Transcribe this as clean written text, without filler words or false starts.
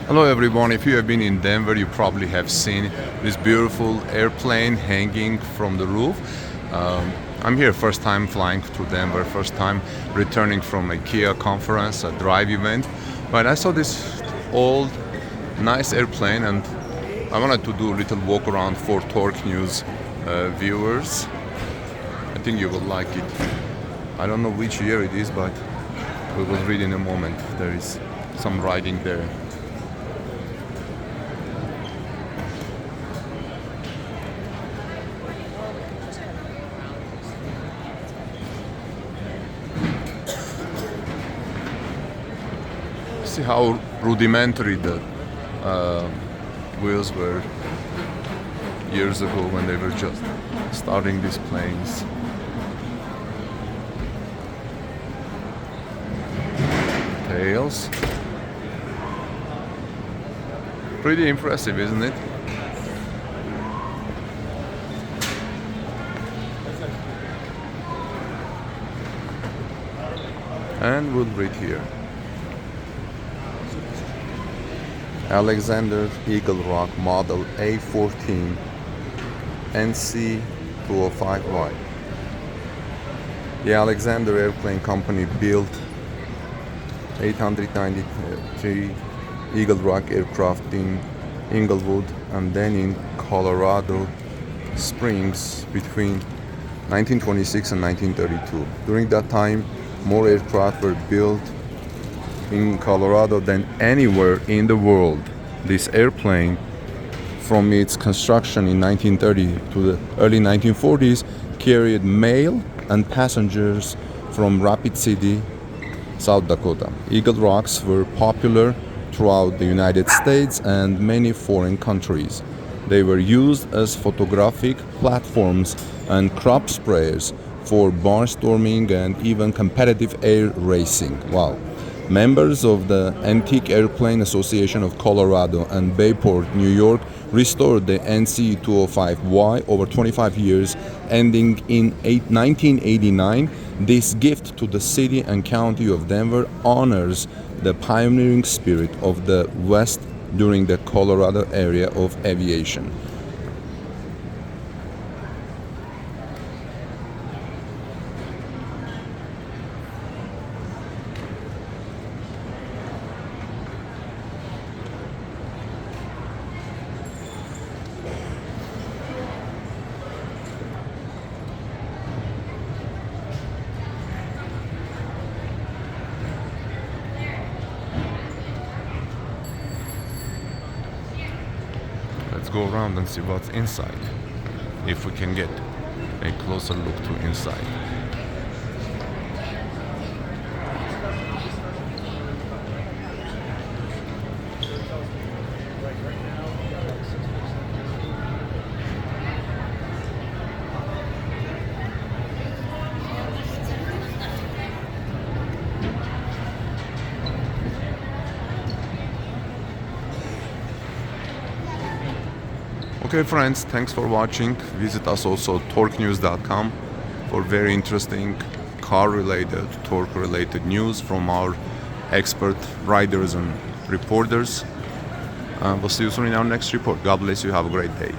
Hello everyone, if you have been in Denver, you probably have seen this beautiful airplane hanging from the roof. I'm here first time flying to Denver, first time returning from a Kia conference, a drive event. But I saw this old, nice airplane and I wanted to do a little walk around for Torque News viewers. I think you will like it. I don't know which year it is, but we will read in a moment. There is some writing there. See how rudimentary the wheels were years ago when they were just starting these planes. Tails. Pretty impressive, isn't it? And we'll read here. Alexander Eaglerock Model A-14 NC 205Y. The Alexander Airplane Company built 893 Eaglerock aircraft in Inglewood and then in Colorado Springs between 1926 and 1932. During that time, more aircraft were built in Colorado than anywhere in the world. This airplane, from its construction in 1930 to the early 1940s, carried mail and passengers from Rapid City, South Dakota. Eaglerocks were popular throughout the United States and many foreign countries. They were used as photographic platforms and crop sprayers for barnstorming and even competitive air racing. Wow. Members of the Antique Airplane Association of Colorado and Bayport, New York, restored the NC-205Y over 25 years, ending in 1989. This gift to the city and county of Denver honors the pioneering spirit of the West during the Colorado era of aviation. Let's go around and see what's inside, if we can get a closer look to inside. Okay friends, thanks for watching. Visit us also at torquenews.com for very interesting car related, torque related news from our expert riders and reporters. We'll see you soon in our next report. God bless you. Have a great day.